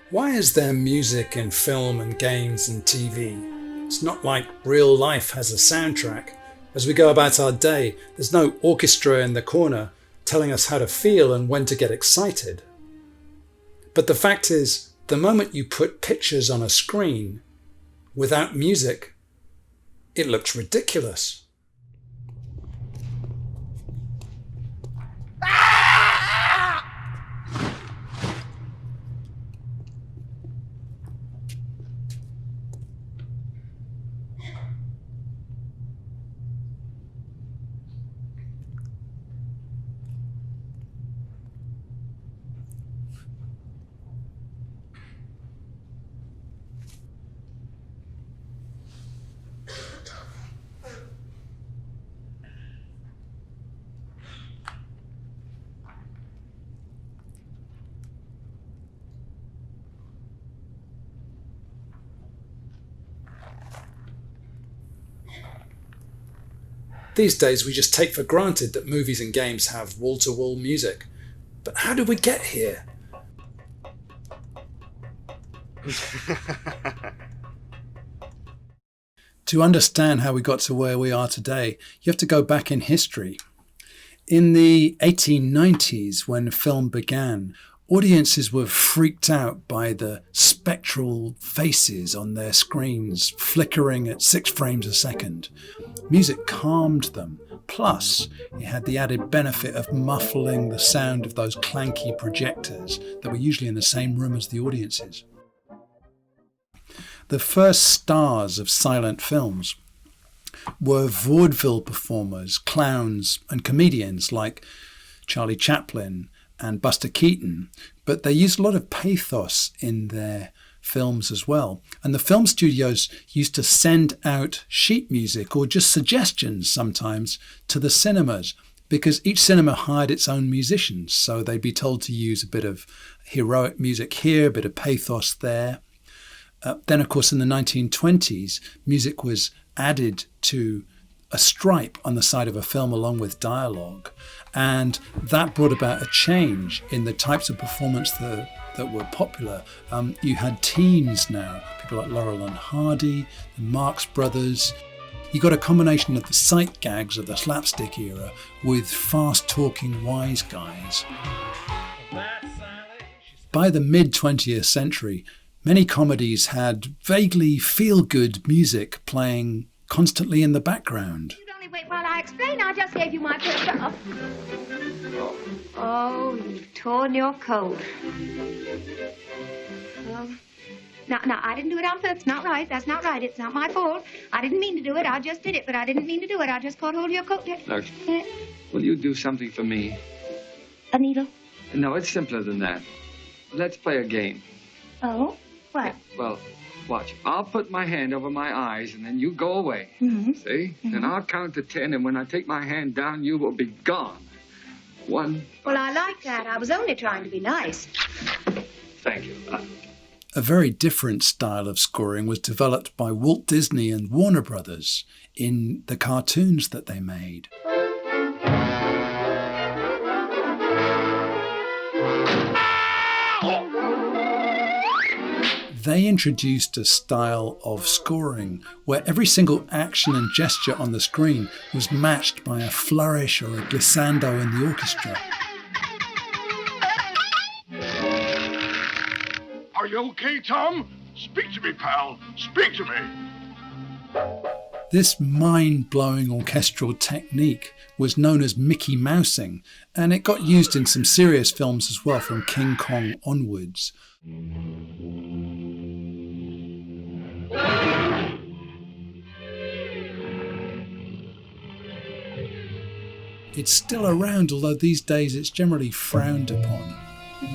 Why is there music in film and games and TV? It's not like real life has a soundtrack. As we go about our day, there's no orchestra in the corner telling us how to feel and when to get excited. But the fact is, the moment you put pictures on a screen without music, it looks ridiculous. These days we just take for granted that movies and games have wall-to-wall music. But how did we get here? To understand how we got to where we are today, you have to go back in history. In the 1890s, when film began, audiences were freaked out by the spectral faces on their screens flickering at 6 frames a second. Music calmed them. Plus, it had the added benefit of muffling the sound of those clanky projectors that were usually in the same room as the audiences. The first stars of silent films were vaudeville performers, clowns and comedians like Charlie Chaplin and Buster Keaton, but they used a lot of pathos in their films as well. And the film studios used to send out sheet music or just suggestions sometimes to the cinemas, because each cinema hired its own musicians. So they'd be told to use a bit of heroic music here, a bit of pathos there. Then, of course, in the 1920s, music was added to a stripe on the side of a film along with dialogue. And that brought about a change in the types of performance that were popular. You had teens now, people like Laurel and Hardy, the Marx Brothers. You got a combination of the sight gags of the slapstick era with fast-talking wise guys. By the mid-20th century, many comedies had vaguely feel-good music playing constantly in the background. You'd only wait while I explain. I just gave you my picture. Oh, you've torn your coat. No, I didn't do it on purpose. Not right. That's not right. It's not my fault. I didn't mean to do it. I just did it, but I didn't mean to do it. I just caught hold of your coat. Look, will you do something for me? A needle? No, it's simpler than that. Let's play a game. Oh? What? Well, watch. I'll put my hand over my eyes, and then you go away. Mm-hmm. See? Mm-hmm. And I'll count to 10, and when I take my hand down, you will be gone. 1. Well, I like that. I was only trying to be nice. Thank you. A very different style of scoring was developed by Walt Disney and Warner Brothers in the cartoons that they made. They introduced a style of scoring where every single action and gesture on the screen was matched by a flourish or a glissando in the orchestra. Are you okay, Tom? Speak to me, pal. Speak to me. This mind-blowing orchestral technique was known as Mickey Mousing, and it got used in some serious films as well from King Kong onwards. It's still around, although these days it's generally frowned upon.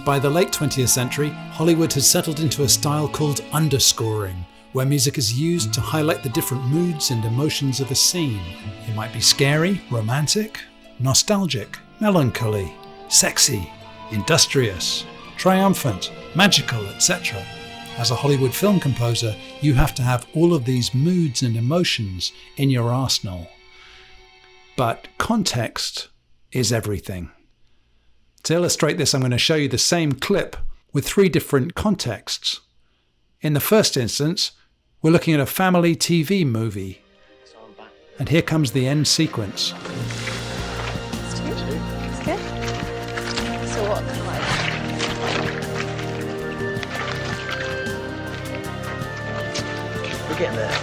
By the late 20th century, Hollywood has settled into a style called underscoring, where music is used to highlight the different moods and emotions of a scene. It might be scary, romantic, nostalgic, melancholy, sexy, industrious, triumphant, magical, etc. As a Hollywood film composer, you have to have all of these moods and emotions in your arsenal. But context is everything. To illustrate this, I'm going to show you the same clip with 3 different contexts. In the first instance, we're looking at a family TV movie. And here comes the end sequence. It's good. So what kind of like? We're getting there.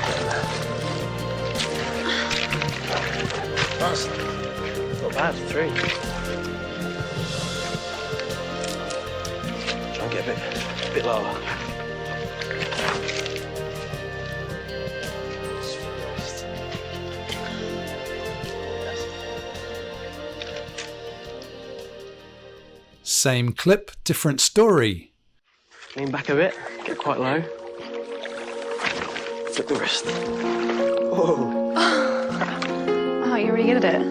That's not bad, 3. Try and get a bit lower. Same clip, different story. Lean back a bit, get quite low. Flip the wrist. Whoa. Oh, you're really good at it.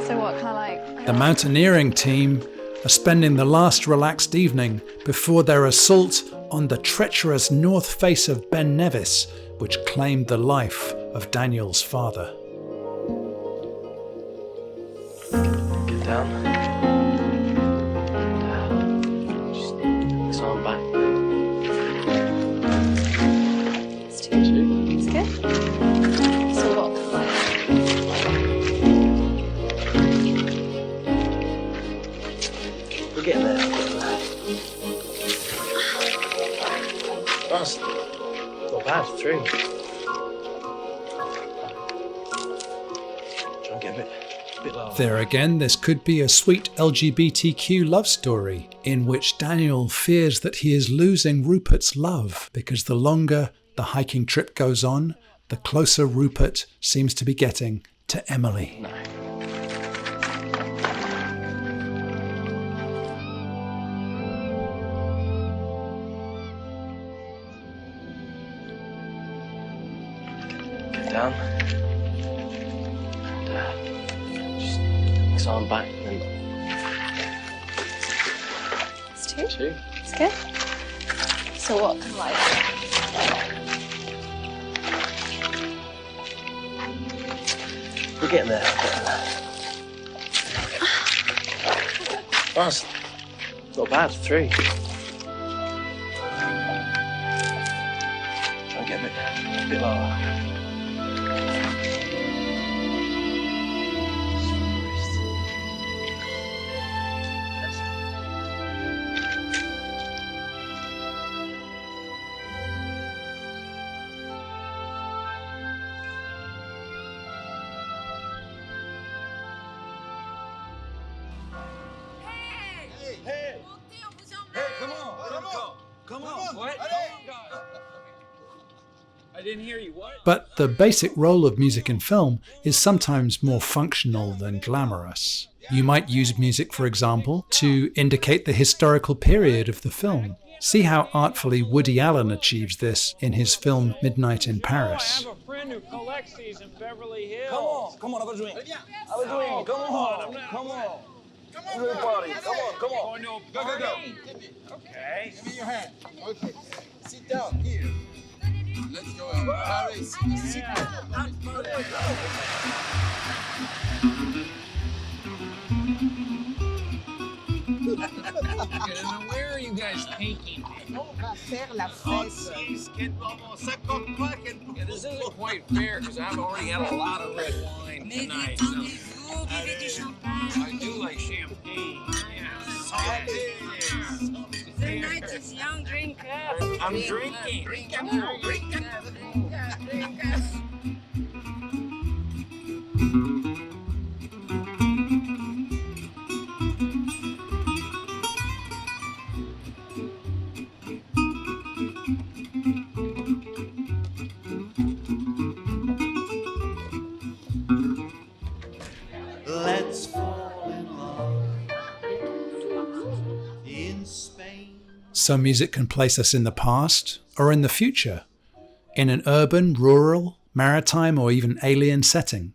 So what kind of like? The mountaineering team are spending the last relaxed evening before their assault on the treacherous north face of Ben Nevis, which claimed the life of Daniel's father. Get down. Just this arm back. It's 2. It's good. So what kind of like? We're getting there. That's not bad, 3. Try and get a bit lower. There again, this could be a sweet LGBTQ love story in which Daniel fears that he is losing Rupert's love because the longer the hiking trip goes on, the closer Rupert seems to be getting to Emily. No. Get down. And just this arm back and then It's 2. 2. It's good. So what kind of like? We're getting there. That's not bad, 3. Try and get a bit lower. But the basic role of music in film is sometimes more functional than glamorous. You might use music, for example, to indicate the historical period of the film. See how artfully Woody Allen achieves this in his film Midnight in Paris. I have a friend who collects these in Beverly Hills. Come on, have a drink. Have a drink, come on. Come on. Come on. Party. Come on, come on. Go. Okay. Give me your hand. Okay. Sit down here. Let's go in Paris. Sit down. Where are you guys taking me? Yeah, this isn't quite fair because I've already had a lot of red wine tonight. So I do like champagne. Yeah. The night is young, drink up. I'm drinking. Drink up. Let's fall in love in Spain. So music can place us in the past or in the future, in an urban, rural, maritime, or even alien setting.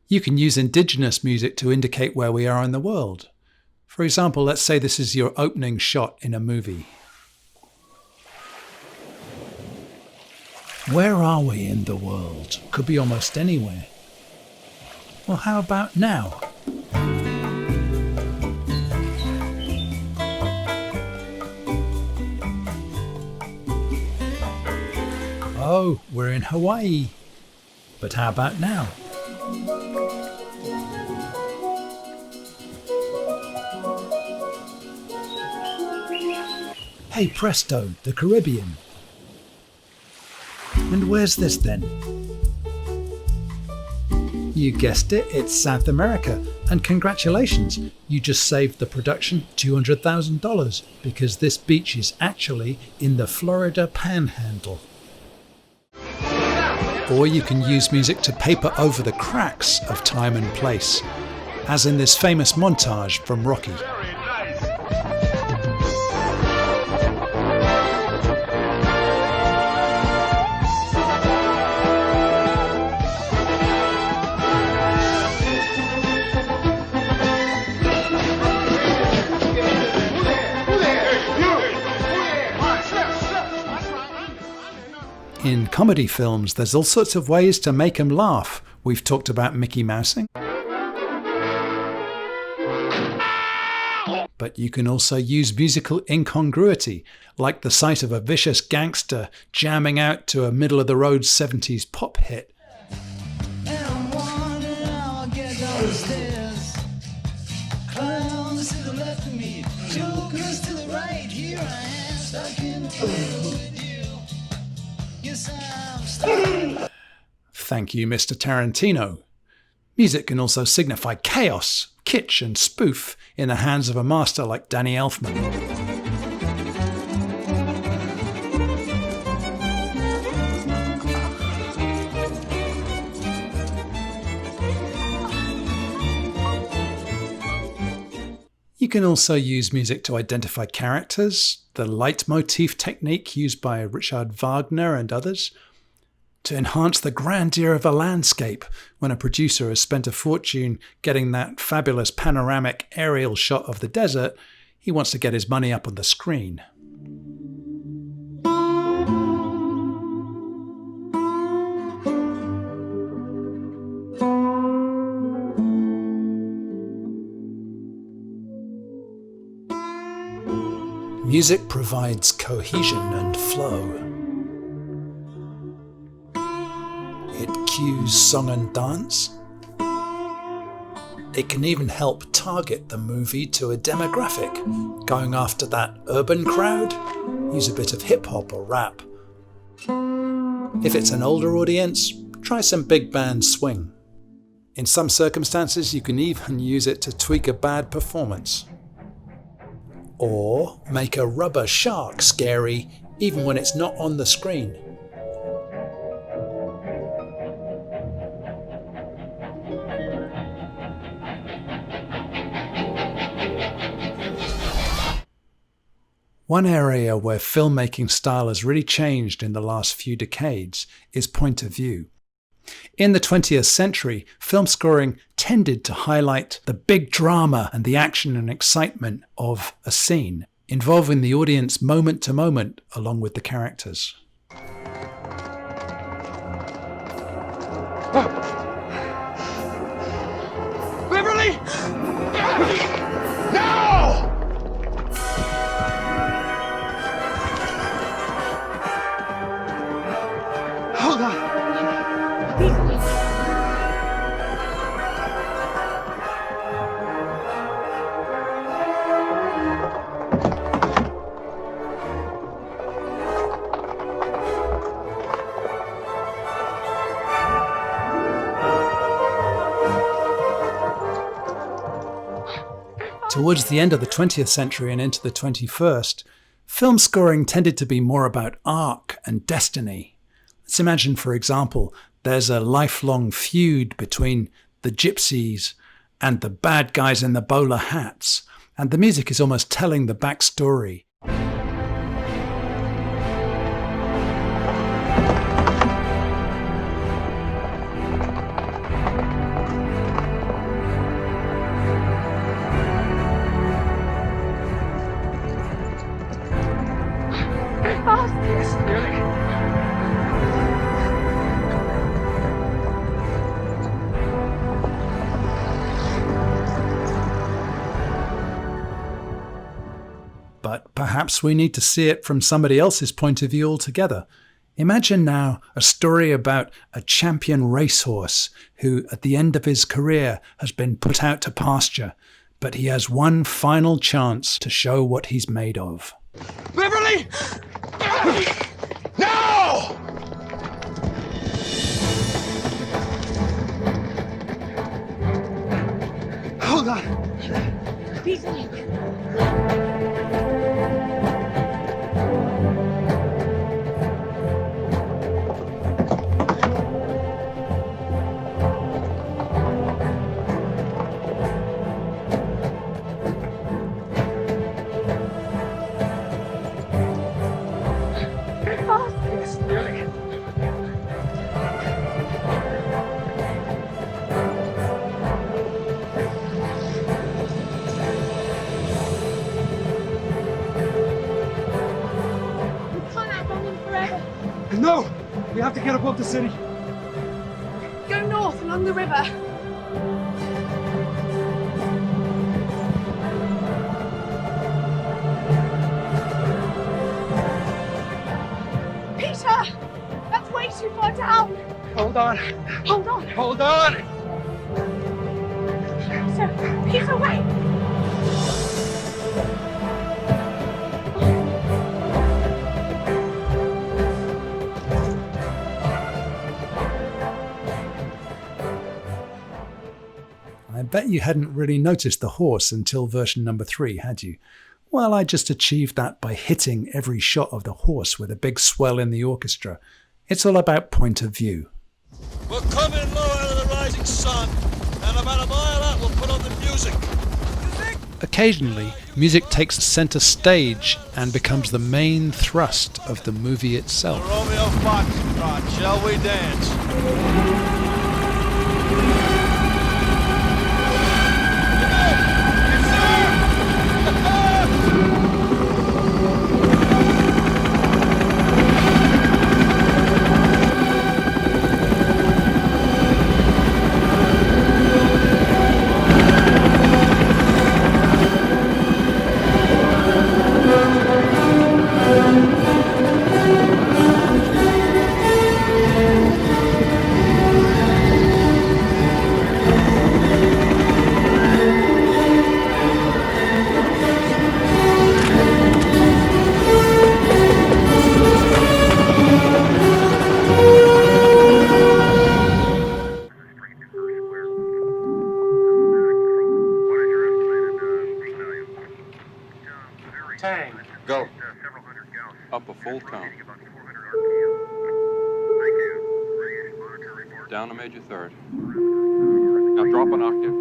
You can use indigenous music to indicate where we are in the world. For example, let's say this is your opening shot in a movie. Where are we in the world? Could be almost anywhere. Well, how about now? Oh, we're in Hawaii. But how about now? Hey presto, the Caribbean. And where's this then? You guessed it, it's South America. And congratulations, you just saved the production $200,000 because this beach is actually in the Florida Panhandle. Or you can use music to paper over the cracks of time and place, as in this famous montage from Rocky. In comedy films, there's all sorts of ways to make 'em laugh. We've talked about Mickey Mousing. But you can also use musical incongruity, like the sight of a vicious gangster jamming out to a middle-of-the-road 70s pop hit. Thank you, Mr. Tarantino. Music can also signify chaos, kitsch and spoof in the hands of a master like Danny Elfman. You can also use music to identify characters, the leitmotif technique used by Richard Wagner and others, to enhance the grandeur of a landscape when a producer has spent a fortune getting that fabulous panoramic aerial shot of the desert. He wants to get his money up on the screen. Music provides cohesion and flow. It cues song and dance. It can even help target the movie to a demographic. Going after that urban crowd, use a bit of hip hop or rap. If it's an older audience, try some big band swing. In some circumstances, you can even use it to tweak a bad performance. Or make a rubber shark scary even when it's not on the screen. One area where filmmaking style has really changed in the last few decades is point of view. In the 20th century, film scoring tended to highlight the big drama and the action and excitement of a scene, involving the audience moment to moment along with the characters. Beverly! No! Hold on. Towards the end of the 20th century and into the 21st, film scoring tended to be more about arc and destiny. Let's imagine, for example, there's a lifelong feud between the gypsies and the bad guys in the bowler hats, and the music is almost telling the backstory. But perhaps we need to see it from somebody else's point of view altogether. Imagine now a story about a champion racehorse who, at the end of his career, has been put out to pasture, but he has one final chance to show what he's made of. Beverly! No! Hold on. Beasley. No! We have to get above the city. Go north along the river. Peter! That's way too far down. Hold on. Hold on. Hold on! Peter, wait! I bet you hadn't really noticed the horse until version number 3, had you? Well, I just achieved that by hitting every shot of the horse with a big swell in the orchestra. It's all about point of view. We're coming low out of the rising sun, and about a mile out we'll put on the music. Occasionally, music takes center stage and becomes the main thrust of the movie itself. Romeo Foxtrot, shall we dance? Tang. Go. Up a full tone. Down a major third. Now drop an octave.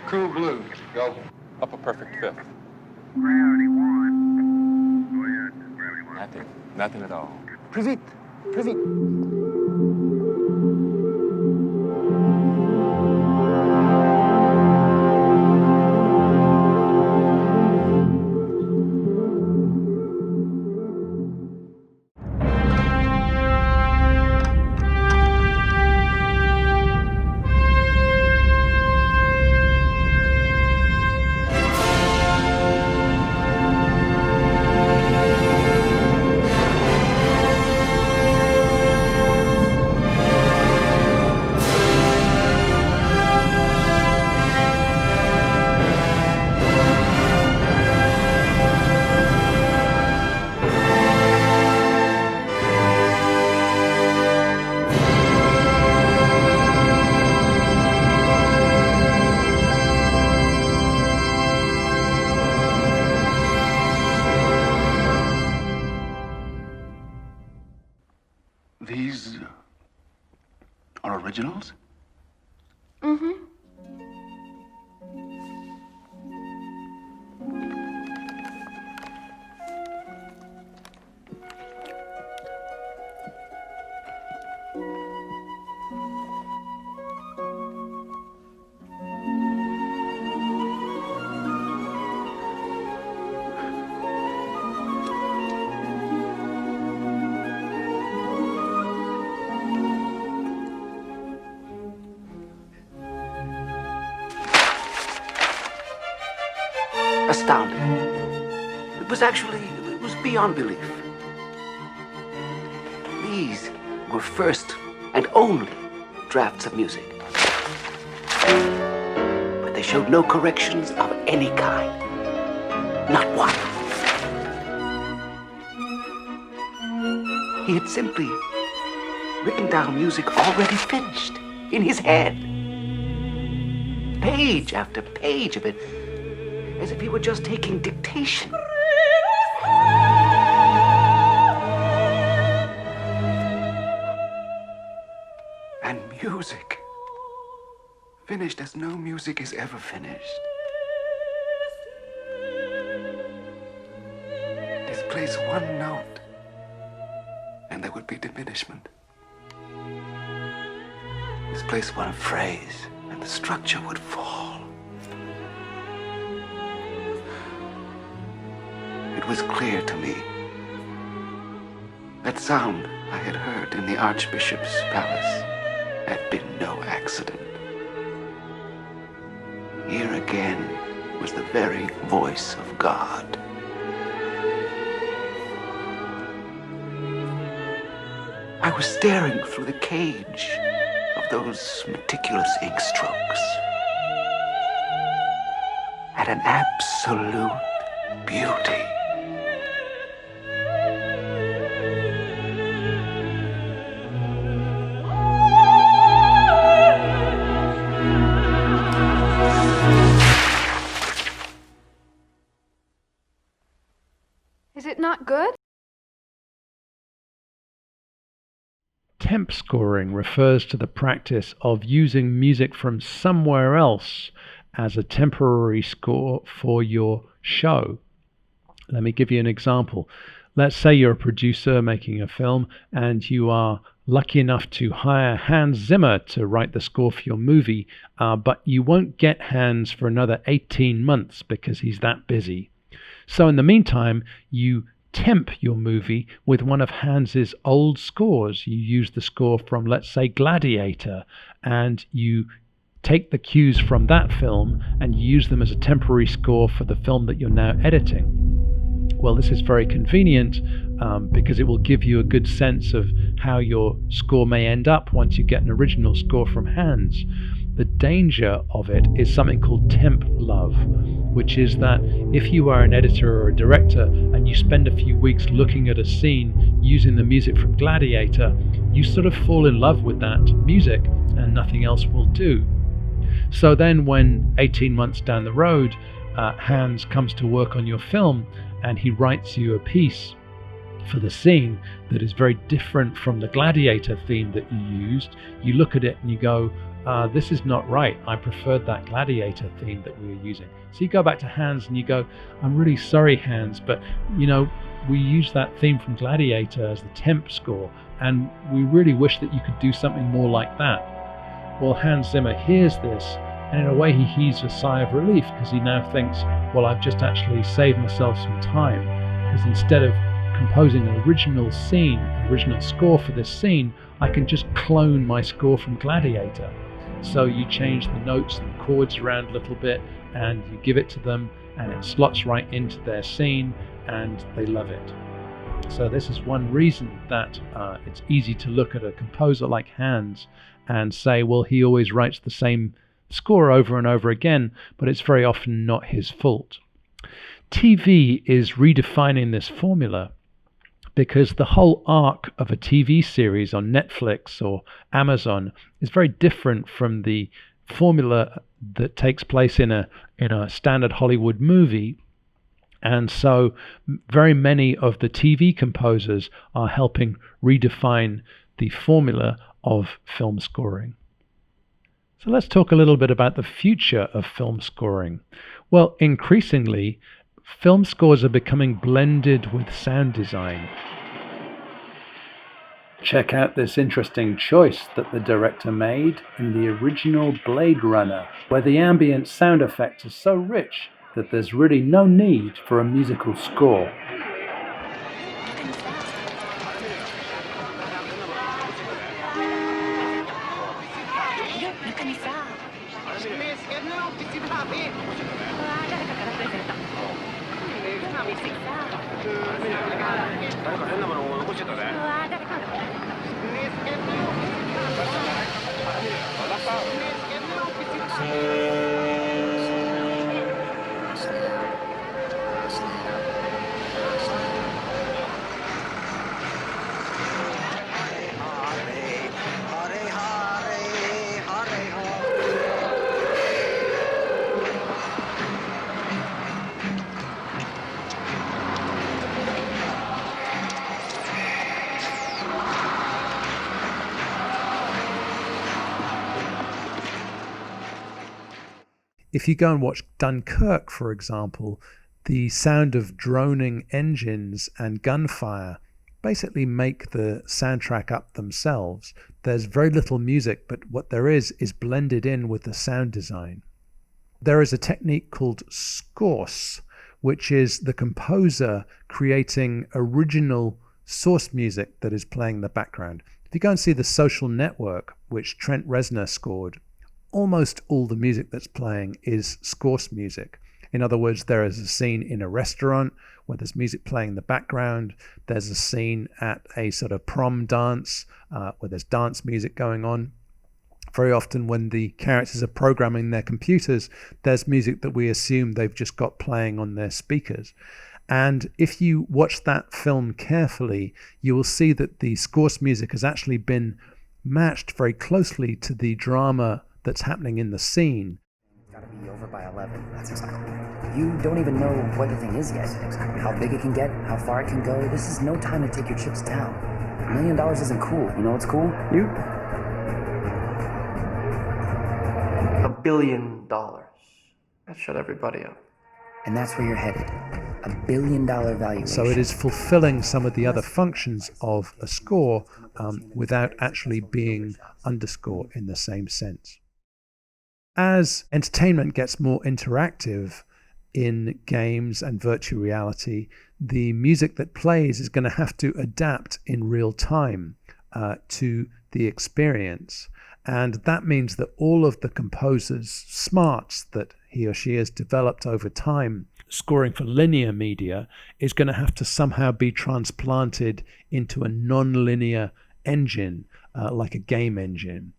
Cool blue. Go. Up a perfect fifth. Nothing. Nothing at all. Privet. Privet. These are originals? Mm-hmm. astounding. It was beyond belief. These were first and only drafts of music. But they showed no corrections of any kind. Not one. He had simply written down music already finished in his head. Page after page of it, as if he were just taking dictation. And music, finished as no music is ever finished. Displace one note, and there would be diminishment. Displace one phrase, and the structure would fall. It was clear to me that sound I had heard in the Archbishop's palace had been no accident. Here again was the very voice of God. I was staring through the cage of those meticulous ink strokes at an absolute beauty. Is it not good? Temp scoring refers to the practice of using music from somewhere else as a temporary score for your show. Let me give you an example. Let's say you're a producer making a film and you are lucky enough to hire Hans Zimmer to write the score for your movie, but you won't get Hans for another 18 months because he's that busy. So in the meantime, you temp your movie with one of Hans's old scores. You use the score from, let's say, Gladiator, and you take the cues from that film and use them as a temporary score for the film that you're now editing. Well, this is very convenient because it will give you a good sense of how your score may end up once you get an original score from Hans. The danger of it is something called temp love, which is that if you are an editor or a director and you spend a few weeks looking at a scene using the music from Gladiator, you sort of fall in love with that music and nothing else will do. So then when 18 months down the road, Hans comes to work on your film and he writes you a piece for the scene that is very different from the Gladiator theme that you used, you look at it and you go, this is not right. I preferred that Gladiator theme that we were using. So you go back to Hans and you go, I'm really sorry, Hans, but you know, we used that theme from Gladiator as the temp score, and we really wish that you could do something more like that. Well, Hans Zimmer hears this, and in a way he heaves a sigh of relief because he now thinks, well, I've just actually saved myself some time, because instead of composing an original scene, an original score for this scene, I can just clone my score from Gladiator. So you change the notes and the chords around a little bit and you give it to them and it slots right into their scene and they love it. So this is one reason that it's easy to look at a composer like Hans and say, well, he always writes the same score over and over again, but it's very often not his fault. TV is redefining this formula, because the whole arc of a TV series on Netflix or Amazon is very different from the formula that takes place in a standard Hollywood movie. And so very many of the TV composers are helping redefine the formula of film scoring. So let's talk a little bit about the future of film scoring. Well, increasingly, film scores are becoming blended with sound design. Check out this interesting choice that the director made in the original Blade Runner, where the ambient sound effects are so rich that there's really no need for a musical score. If you go and watch Dunkirk, for example, the sound of droning engines and gunfire basically make the soundtrack up themselves. There's very little music, but what there is blended in with the sound design. There is a technique called scores, which is the composer creating original source music that is playing in the background. If you go and see The Social Network, which Trent Reznor scored, almost all the music that's playing is scores music. In other words, there is a scene in a restaurant where there's music playing in the background. There's a scene at a sort of prom dance where there's dance music going on. Very often when the characters are programming their computers, there's music that we assume they've just got playing on their speakers. And if you watch that film carefully, you will see that the scores music has actually been matched very closely to the drama that's happening in the scene. It's got to be over by 11. That's exactly right. You don't even know what the thing is yet. Exactly. How big it can get, how far it can go. This is no time to take your chips down. $1 million isn't cool. You know what's cool? You? $1 billion. That shut everybody up. And that's where you're headed. $1 billion valuation. So it is fulfilling some of the other functions of a score without actually being underscore in the same sense. As entertainment gets more interactive in games and virtual reality, the music that plays is going to have to adapt in real time to the experience. And that means that all of the composer's smarts that he or she has developed over time, scoring for linear media, is going to have to somehow be transplanted into a non-linear engine, like a game engine.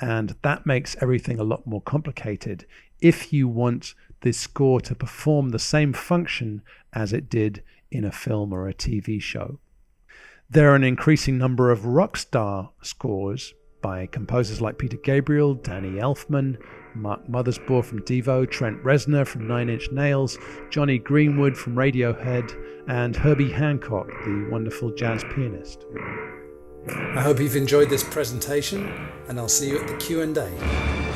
And that makes everything a lot more complicated if you want the score to perform the same function as it did in a film or a TV show. There are an increasing number of rock star scores by composers like Peter Gabriel, Danny Elfman, Mark Mothersbaugh from Devo, Trent Reznor from Nine Inch Nails, Johnny Greenwood from Radiohead, and Herbie Hancock, the wonderful jazz pianist. I hope you've enjoyed this presentation, and I'll see you at the Q&A.